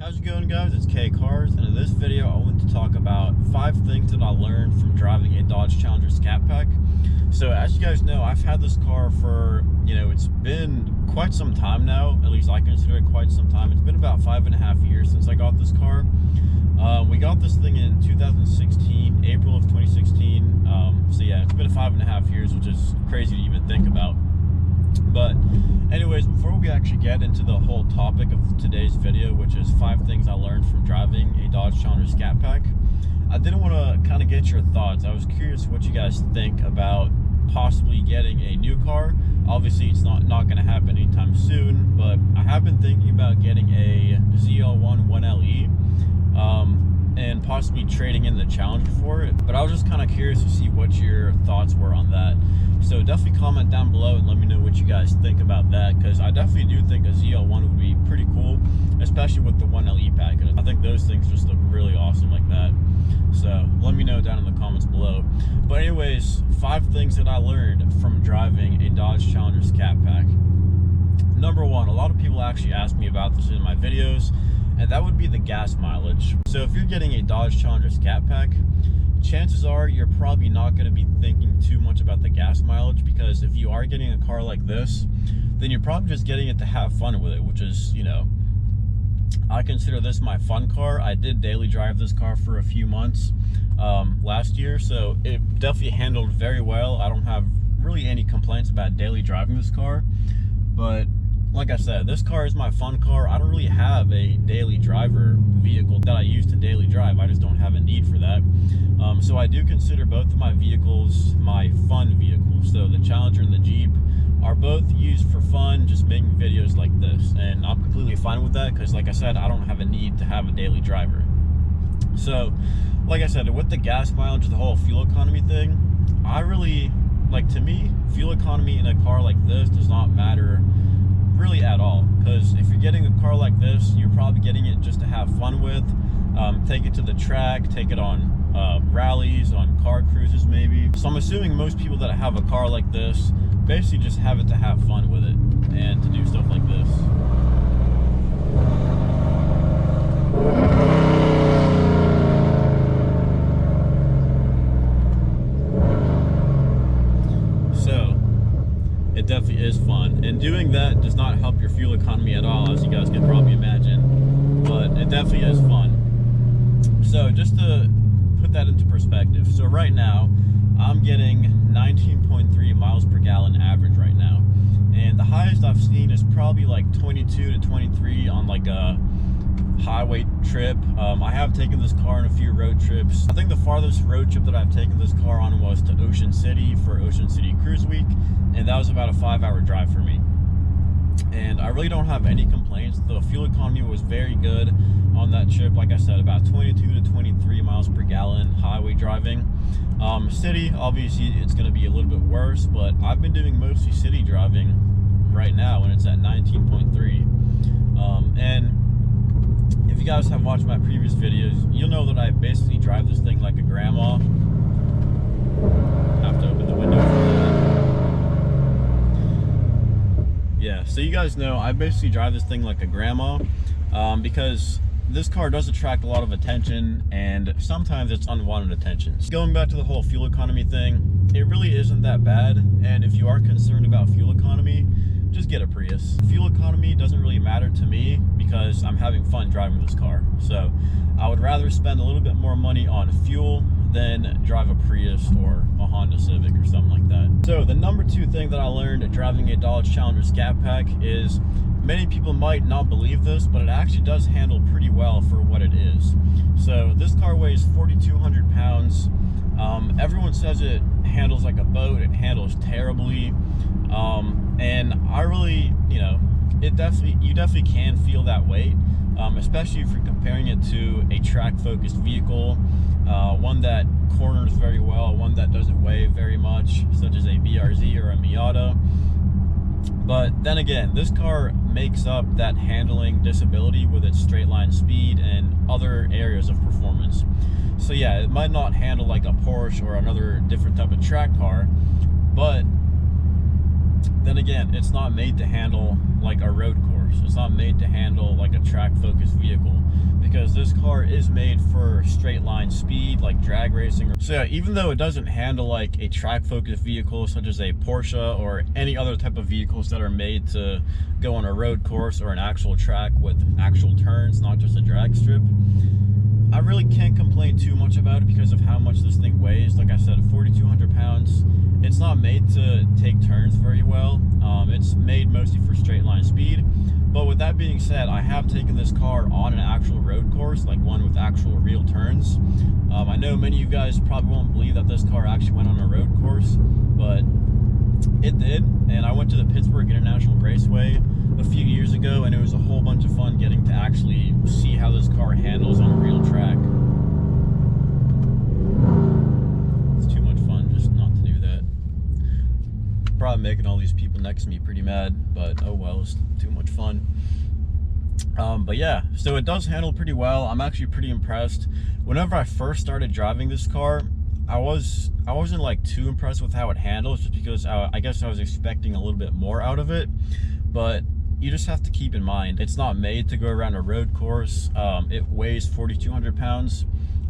How's it going, guys? It's Karud, and in this video I want to talk about 5 things that I learned from driving a Dodge Challenger ScatPack. So as you guys know, I've had this car for, it's been quite some time now. At least I consider it quite some time. It's been about 5.5 years since I got this car. We got this thing in 2016, April of 2016. So yeah, it's been 5.5 years, which is crazy to even think about. But anyways, before we actually get into the whole topic of today's video, which is 5 things I learned from driving a Dodge Challenger ScatPack, I did want to kind of get your thoughts. I was curious what you guys think about possibly getting a new car. Obviously it's not going to happen anytime soon, but I have been thinking about getting a ZL1 1LE and possibly trading in the Challenger for it. But I was just kind of curious to see what your thoughts were on that. So definitely comment down below and let me know what you guys think about that, because I definitely do think a ZL1 would be pretty cool, especially with the 1LE package. I think those things just look really awesome like that. So let me know down in the comments below. But anyways, 5 things that I learned from driving a Dodge Challenger ScatPack. Number 1, a lot of people actually ask me about this in my videos, and that would be the gas mileage. So if you're getting a Dodge Challenger ScatPack, chances are you're probably not going to be thinking too much about the gas mileage, because if you are getting a car like this, then you're probably just getting it to have fun with it, which is, I consider this my fun car. I did daily drive this car for a few months last year, so it definitely handled very well. I don't have really any complaints about daily driving this car, but like I said, this car is my fun car. I don't really have a daily driver vehicle that I use to daily drive. I just don't have a need for that. So I do consider both of my vehicles my fun vehicles. So the Challenger and the Jeep are both used for fun, just making videos like this. And I'm completely fine with that because, like I said, I don't have a need to have a daily driver. So, like I said, with the gas mileage, the whole fuel economy thing, to me, fuel economy in a car like this does not matter really at all, because if you're getting a car like this, you're probably getting it just to have fun with, take it to the track, take it on rallies, on car cruises maybe. So I'm assuming most people that have a car like this basically just have it to have fun with it and to do stuff like this. It definitely is fun, and doing that does not help your fuel economy at all, as you guys can probably imagine, but it definitely is fun. So just to put that into perspective, so right now I'm getting 19.3 miles per gallon average right now, and the highest I've seen is probably like 22 to 23 on like a highway trip. I have taken this car on a few road trips. I think the farthest road trip that I've taken this car on was to Ocean City for Ocean City Cruise Week, and that was about a 5-hour drive for me. And I really don't have any complaints. The fuel economy was very good on that trip. Like I said, about 22 to 23 miles per gallon highway driving. City, obviously it's going to be a little bit worse, but I've been doing mostly city driving right now, and it's at 19.3. And if you guys have watched my previous videos, you'll know that I basically drive this thing like a grandma. I have to open the window for that. Yeah, so you guys know I basically drive this thing like a grandma, because this car does attract a lot of attention, and sometimes it's unwanted attention. So going back to the whole fuel economy thing, it really isn't that bad, and if you are concerned about fuel economy, just get a Prius. Fuel economy doesn't really matter to me because I'm having fun driving this car. So I would rather spend a little bit more money on fuel than drive a Prius or a Honda Civic or something like that. So the number 2 thing that I learned driving a Dodge Challenger ScatPack is, many people might not believe this, but it actually does handle pretty well for what it is. So this car weighs 4,200 pounds. Everyone says it handles like a boat. It handles terribly. And I really, you definitely can feel that weight, especially if you're comparing it to a track-focused vehicle, one that corners very well, one that doesn't weigh very much, such as a BRZ or a Miata. But then again, this car makes up that handling disability with its straight line speed and other areas of performance. So yeah, it might not handle like a Porsche or another different type of track car, but then again, it's not made to handle like a road course. course. It's not made to handle like a track focused vehicle, because this car is made for straight line speed, like drag racing. So yeah, even though it doesn't handle like a track focused vehicle such as a Porsche or any other type of vehicles that are made to go on a road course or an actual track with actual turns, not just a drag strip, I really can't complain too much about it because of how much this thing weighs. Like I said, 4,200 pounds. It's not made to take turns very well. It's made mostly for straight line speed. But with that being said, I have taken this car on an actual road course, like one with actual real turns. I know many of you guys probably won't believe that this car actually went on a road course, but it did. And I went to the Pittsburgh International Raceway a few years ago, and it was a whole bunch of fun getting to actually see how this car handles on a real track. It's too much fun just not to do that. Probably making all these people next to me pretty mad, but oh well, it's too much fun. But yeah, so it does handle pretty well. I'm actually pretty impressed. Whenever I first started driving this car, I wasn't like too impressed with how it handles, just because I guess I was expecting a little bit more out of it. But you just have to keep in mind, it's not made to go around a road course. It weighs 4,200 pounds,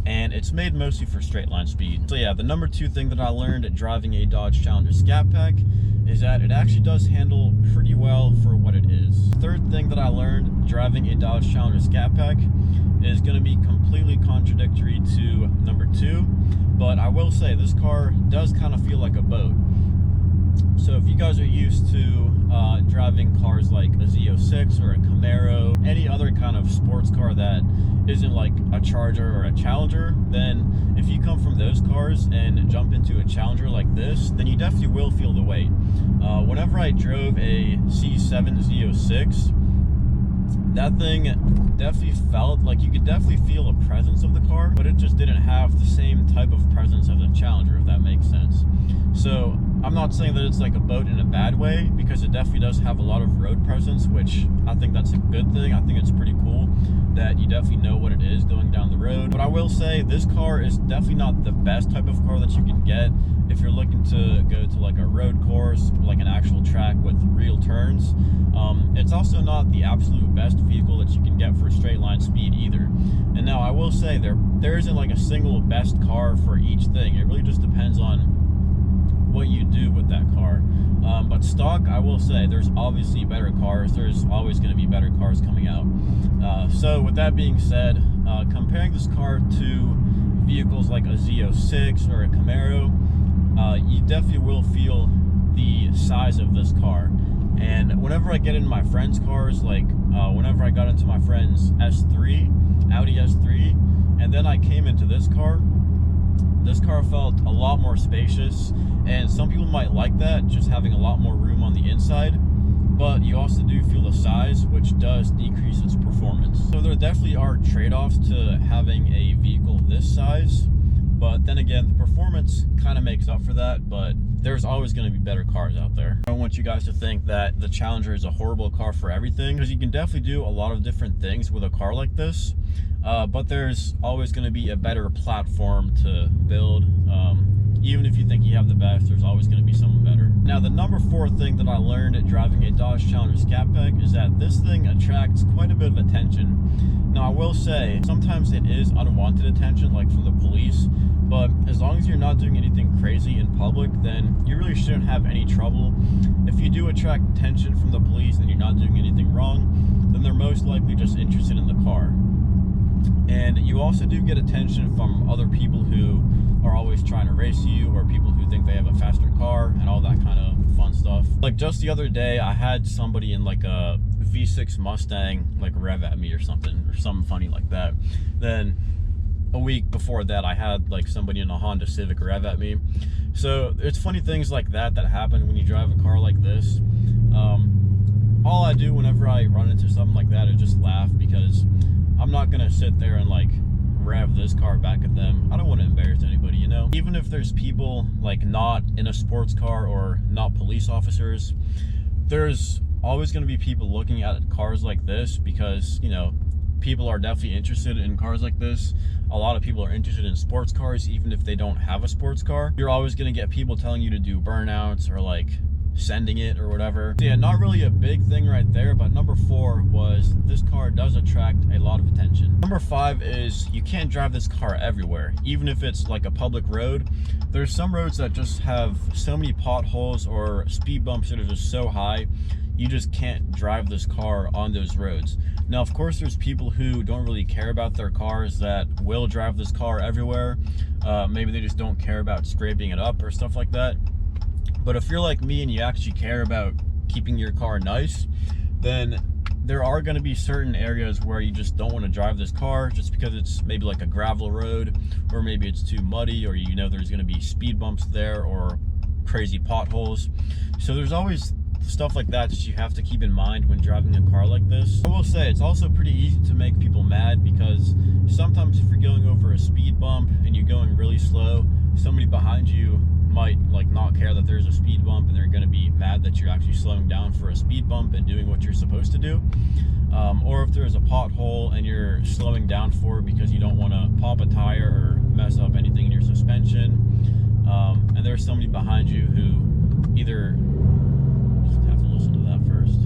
and it's made mostly for straight line speed. So yeah, the number 2 thing that I learned at driving a Dodge Challenger ScatPack is that it actually does handle pretty well for what it is. Third thing that I learned driving a Dodge Challenger ScatPack is going to be completely contradictory to number 2, but I will say this car does kind of feel like a boat. So if you guys are used to driving cars like a Z06 or a Camaro, any other kind of sports car that isn't like a Charger or a Challenger, then if you come from those cars and jump into a Challenger like this, then you definitely will feel the weight. Whenever I drove a C7 Z06, that thing definitely felt like you could definitely feel a presence of the car, but it just didn't have the same type of presence as a Challenger, if that makes sense. So I'm not saying that it's like a boat in a bad way, because it definitely does have a lot of road presence, which I think that's a good thing. I think it's pretty cool that you definitely know what it is going down the road. But I will say this car is definitely not the best type of car that you can get if you're looking to go to like a road course, like an actual track with real turns. It's also not the absolute best vehicle that you can get for straight line speed either. And now I will say there isn't like a single best car for each thing. It really just depends on what you do with that car. But stock, I will say, there's obviously better cars. There's always going to be better cars coming out. So with that being said, comparing this car to vehicles like a Z06 or a Camaro, you definitely will feel the size of this car. And whenever I get into my friends' cars, like whenever I got into my friend's S3, Audi S3, and then I came into this car felt a lot more spacious. And some people might like that, just having a lot more room on the inside, but you also do feel the size, which does decrease its performance. So there definitely are trade-offs to having a vehicle this size, but then again, the performance kind of makes up for that. But there's always going to be better cars out there. I don't want you guys to think that the Challenger is a horrible car for everything, because you can definitely do a lot of different things with a car like this. But there's always going to be a better platform to build. Even if you think you have the best, there's always going to be someone better. Now, the number 4 thing that I learned at driving a Dodge Challenger ScatPack is that this thing attracts quite a bit of attention. Now, I will say, sometimes it is unwanted attention, like from the police, but as long as you're not doing anything crazy in public, then you really shouldn't have any trouble. If you do attract attention from the police and you're not doing anything wrong, then they're most likely just interested in the car. And you also do get attention from other people who are always trying to race you, or people who think they have a faster car and all that kind of fun stuff. Like just the other day, I had somebody in like a V6 Mustang like rev at me or something funny like that. Then a week before that, I had like somebody in a Honda Civic rev at me. So it's funny things like that happen when you drive a car like this. All I do whenever I run into something like that is just laugh, because I'm not gonna sit there and like rev this car back at them. I don't want to embarrass anybody, you know? Even if there's people like not in a sports car or not police officers, there's always going to be people looking at cars like this, because, you know, people are definitely interested in cars like this. A lot of people are interested in sports cars, even if they don't have a sports car. You're always going to get people telling you to do burnouts or like sending it or whatever. So yeah, not really a big thing right there, but number 4 was this car does attract a lot of attention. Number 5 is you can't drive this car everywhere, even if it's like a public road. There's some roads that just have so many potholes or speed bumps that are just so high, you just can't drive this car on those roads. Now, of course, there's people who don't really care about their cars that will drive this car everywhere. Maybe they just don't care about scraping it up or stuff like that. But if you're like me and you actually care about keeping your car nice, then there are going to be certain areas where you just don't want to drive this car just because it's maybe like a gravel road, or maybe it's too muddy, or you know there's going to be speed bumps there or crazy potholes. So there's always stuff like that you have to keep in mind when driving a car like this. I will say it's also pretty easy to make people mad, because sometimes if you're going over a speed bump and you're going really slow, somebody behind you might like not care that there's a speed bump, and they're going to be mad that you're actually slowing down for a speed bump and doing what you're supposed to do. Or if there's a pothole and you're slowing down for it because you don't want to pop a tire or mess up anything in your suspension, and there's somebody behind you who either have to listen to that first.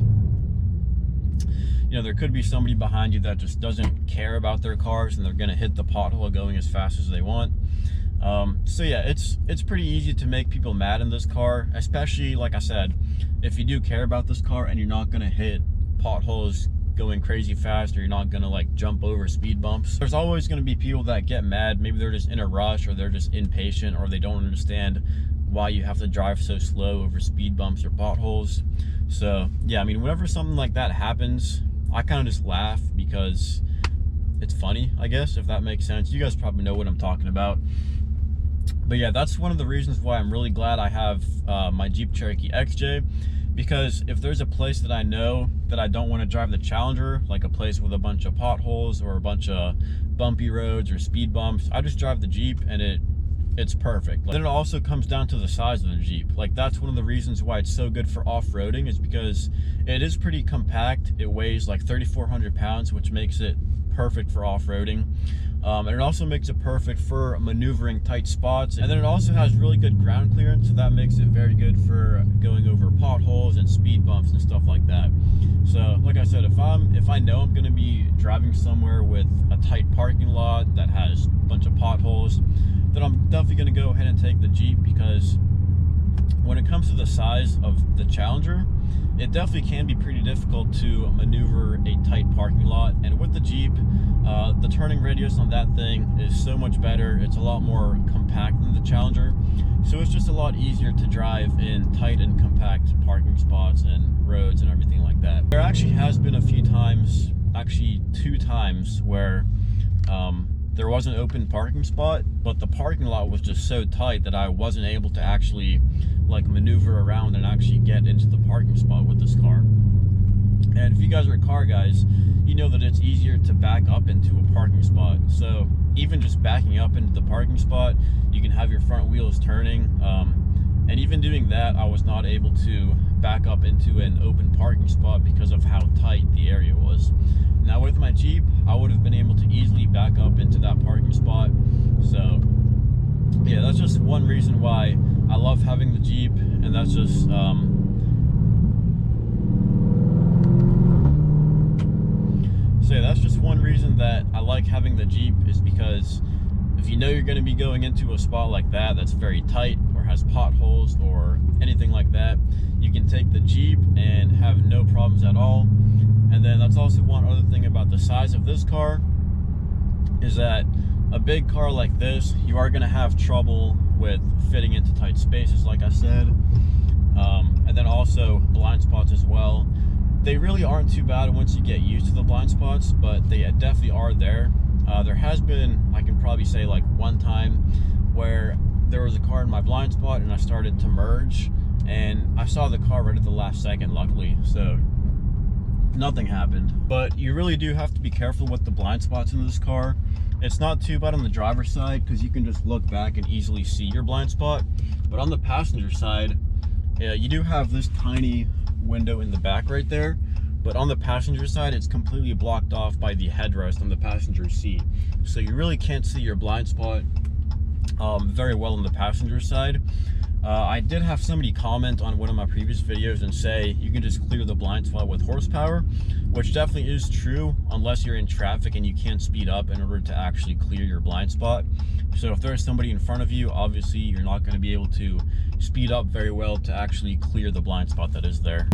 You know, there could be somebody behind you that just doesn't care about their cars, and they're going to hit the pothole going as fast as they want. So yeah, it's pretty easy to make people mad in this car, especially like I said, if you do care about this car and you're not going to hit potholes going crazy fast, or you're not going to like jump over speed bumps. There's always going to be people that get mad. Maybe they're just in a rush, or they're just impatient, or they don't understand why you have to drive so slow over speed bumps or potholes. So yeah, I mean, whenever something like that happens, I kind of just laugh because it's funny, I guess, if that makes sense. You guys probably know what I'm talking about. But yeah, that's one of the reasons why I'm really glad I have my Jeep Cherokee XJ, because if there's a place that I know that I don't want to drive the Challenger, like a place with a bunch of potholes or a bunch of bumpy roads or speed bumps, I just drive the Jeep and it's perfect. Then it also comes down to the size of the Jeep. Like, that's one of the reasons why it's so good for off-roading, is because it is pretty compact. It weighs like 3,400 pounds, which makes it perfect for off-roading. And it also makes it perfect for maneuvering tight spots. And then it also has really good ground clearance, so that makes it very good for going over potholes and speed bumps and stuff like that. So like I said, if I know I'm going to be driving somewhere with a tight parking lot that has a bunch of potholes, then I'm definitely going to go ahead and take the Jeep, because when it comes to the size of the Challenger, it definitely can be pretty difficult to maneuver a tight parking lot. And with the Jeep, the turning radius on that thing is so much better. It's a lot more compact than the Challenger, so it's just a lot easier to drive in tight and compact parking spots and roads and everything like that. There actually has been a few times, actually 2 times, where there was an open parking spot, but the parking lot was just so tight that I wasn't able to actually like maneuver around and actually get into the parking spot with this car. And if you guys are car guys, you know that it's easier to back up into a parking spot. So even just backing up into the parking spot, you can have your front wheels turning. And even doing that, I was not able to back up into an open parking spot because of how tight the area was. Now with my Jeep, I would have been able to easily back up into that parking spot. So yeah, that's just one reason why I love having the Jeep, and that's just so yeah, that's just one reason that I like having the Jeep, is because if you know you're going to be going into a spot like that that's very tight or has potholes or anything like that, you can take the Jeep and have no problems at all. And then that's also one other thing about the size of this car, is that a big car like this, you are going to have trouble with fitting into tight spaces, like I said, and then also blind spots as well. They really aren't too bad once you get used to the blind spots, but they definitely are there. There has been, I can probably say, like one time where there was a car in my blind spot and I started to merge, and I saw the car right at the last second, luckily, so nothing happened. But you really do have to be careful with the blind spots in this car. It's not too bad on the driver's side because you can just look back and easily see your blind spot, but on the passenger side, you do have this tiny window in the back right there, but on the passenger side it's completely blocked off by the headrest on the passenger seat, so you really can't see your blind spot very well on the passenger side. I did have somebody comment on one of my previous videos and say you can just clear the blind spot with horsepower, which definitely is true unless you're in traffic and you can't speed up in order to actually clear your blind spot. So if there's somebody in front of you, obviously you're not going to be able to speed up very well to actually clear the blind spot that is there.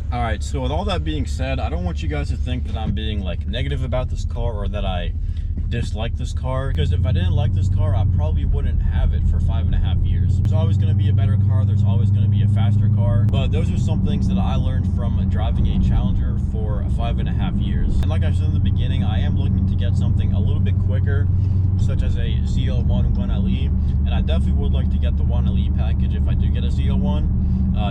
All right, so with all that being said, I don't want you guys to think that I'm being like negative about this car or that I dislike this car, because if I didn't like this car, I probably wouldn't have it for 5.5 years. There's always going to be a better car, there's always going to be a faster car, but those are some things that I learned from driving a Challenger for 5.5 years. And like I said in the beginning, I am looking to get something a little bit quicker, such as a ZL1 1LE, and I definitely would like to get the 1LE package if I do get a ZL1.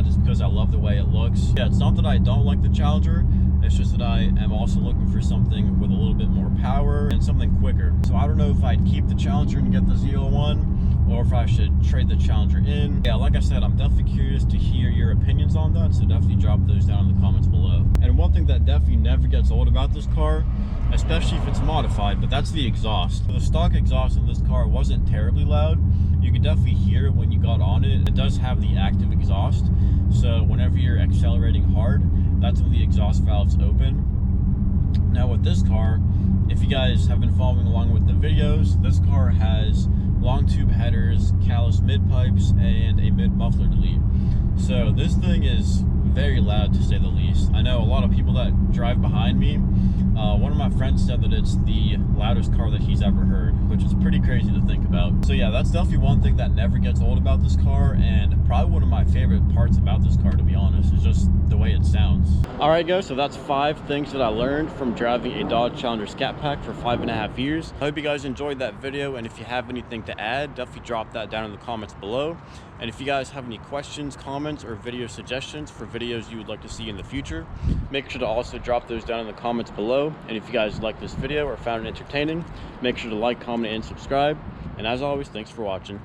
Just because I love the way it looks. Yeah, it's not that I don't like the Challenger, it's just that I am also looking for something with a little bit more power and something quicker. So I don't know if I'd keep the Challenger and get the ZL1, or if I should trade the Challenger in. Yeah, like I said, I'm definitely curious to hear your opinions on that, so definitely drop those down in the comments below. And one thing that definitely never gets old about this car, especially if it's modified, but that's the exhaust. The stock exhaust in this car wasn't terribly loud. You could definitely hear it when you got on it. It does have the active exhaust, so whenever you're accelerating hard, that's when the exhaust valves open. Now with this car, if you guys have been following along with the videos, this car has long tube headers, callus mid pipes, and a mid muffler delete. So this thing is very loud, to say the least. I know a lot of people that drive behind me. One of my friends said that it's the loudest car that he's ever heard, which is pretty crazy to think about. So yeah, that's definitely one thing that never gets old about this car, and probably one of my favorite parts about this car, to be honest, is just the way it sounds. All right guys, so that's 5 things that I learned from driving a Dodge Challenger ScatPack for 5.5 years. I hope you guys enjoyed that video, and if you have anything to add, definitely drop that down in the comments below. And if you guys have any questions, comments, or video suggestions for videos you would like to see in the future, make sure to also drop those down in the comments below. And if you guys liked this video or found it entertaining, make sure to like, comment, and subscribe. And as always, thanks for watching.